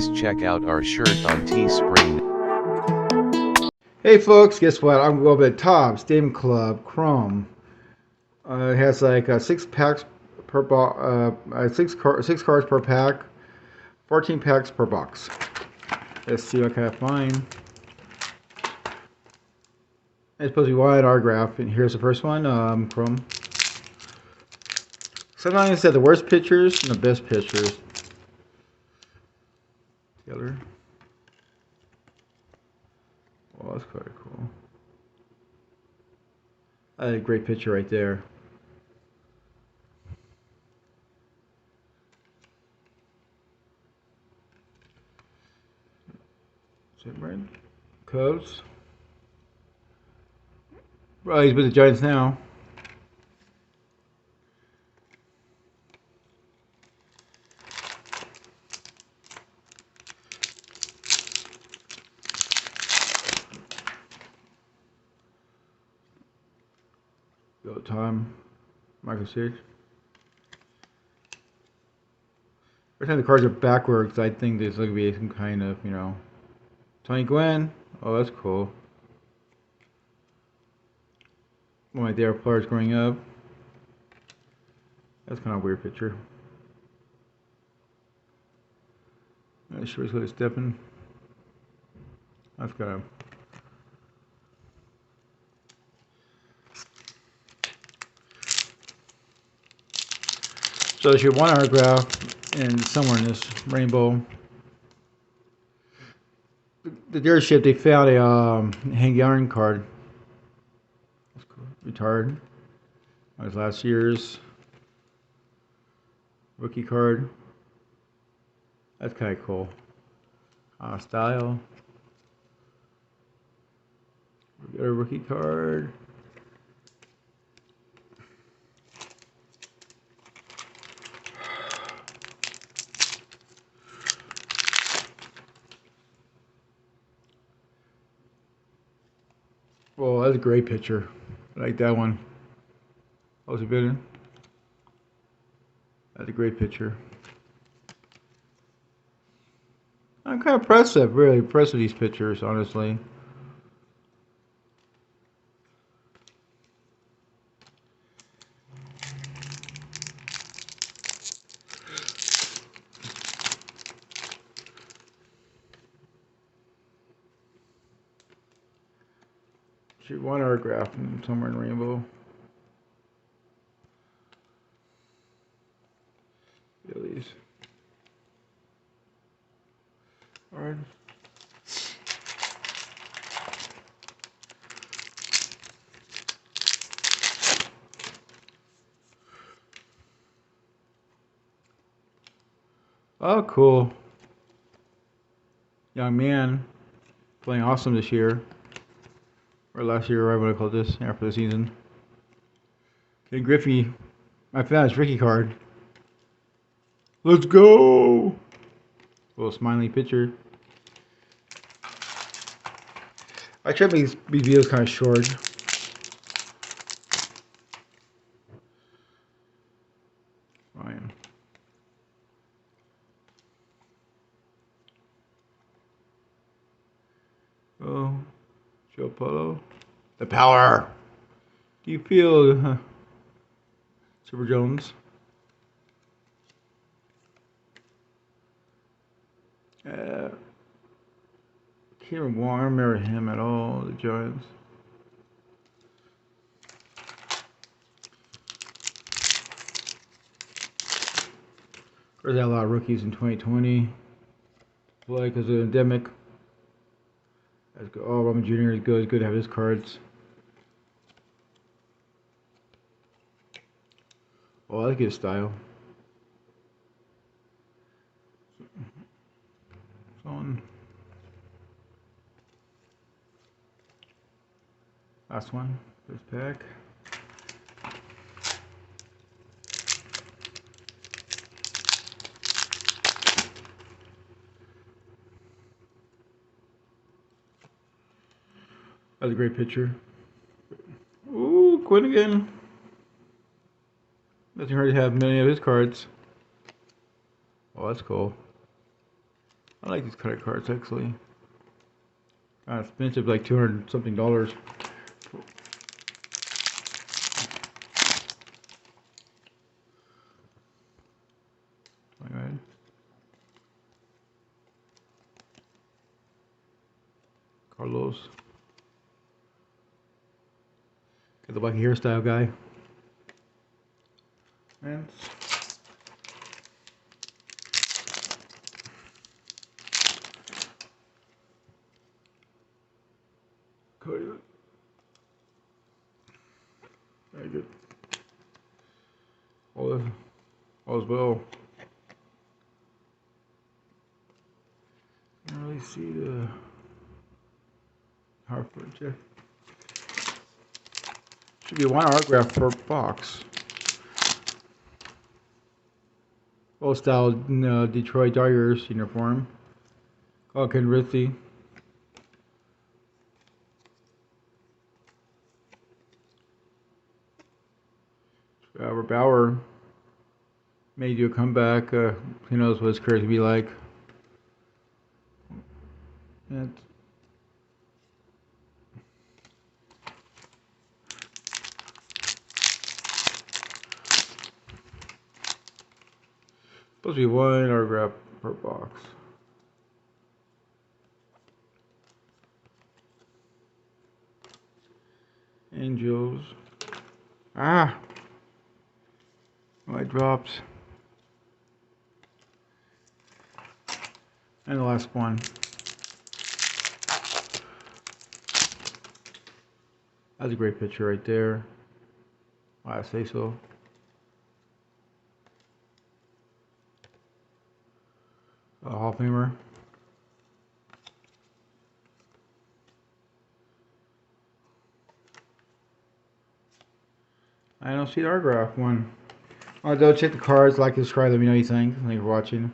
Please check out our shirt on Teespring. Hey folks, guess what? I'm going to the top Stadium Club Chrome. It has like 6 packs per box, six cards per pack, 14 packs per box. Let's see what I can find. It's supposed to be wide autograph, and here's the first one, Chrome. Sometimes it said the worst pictures and the best pictures. Together. Oh, that's quite cool. A great picture right there. Is that right? Cubs. Well, he's with the Giants now. Go time. Michael Sage. Every time the cards are backwards, I think there's going to be some kind of, Tony Gwynn. Oh, that's cool. One of my favorite players growing up. That's kind of a weird picture. Not sure he's going to step in. That's kind of. So there's your one autograph, and somewhere in this rainbow. The dealership, they found a Hank Aaron card. That's cool. Retired. That was last year's rookie card. That's kind of cool. Style. We got a rookie card. Well, that's a great picture. I like that one. That was a good one. That's a great picture. I'm kind of impressive, really impressed with these pictures, honestly. Shoot, one autograph somewhere in Rainbow. Phillies. Alright. Oh, cool. Young man playing awesome this year. Or last year, or what I call this, after the season. Ken Griffey, I found his Ricky card. Let's go! Little smiley picture. I try to make these videos kind of short. Fine. Oh, Joe Polo. The power! Do you feel Super Jones? Kieran Wong, I don't remember him at all, the Giants. There's a lot of rookies in 2020. Play because of the pandemic. That's good. Oh, Robin Jr. is good. It's good to have his cards. Oh, I like his style. On. Last one. First pack. That's a great picture. Ooh, Quinn again. Doesn't hurt to have many of his cards. Oh, that's cool. I like these credit cards actually. Expensive, like $200 something. Alright. Carlos. Got the lucky hairstyle guy. And Cody. Very good. All is well. Can't really see the Hartford check. Should be one autograph per box. Old style Detroit Tigers uniform. Ken Rithy. Robert Bauer made you a comeback. Who knows what his career could be like. And supposed to be one autograph per box. Angels. Ah! White drops. And the last one. That's a great picture right there. I say so. A Hall of Famer. I don't see the autograph one. I'll go check the cards, like, subscribe, let me know what you think. Thank you for watching.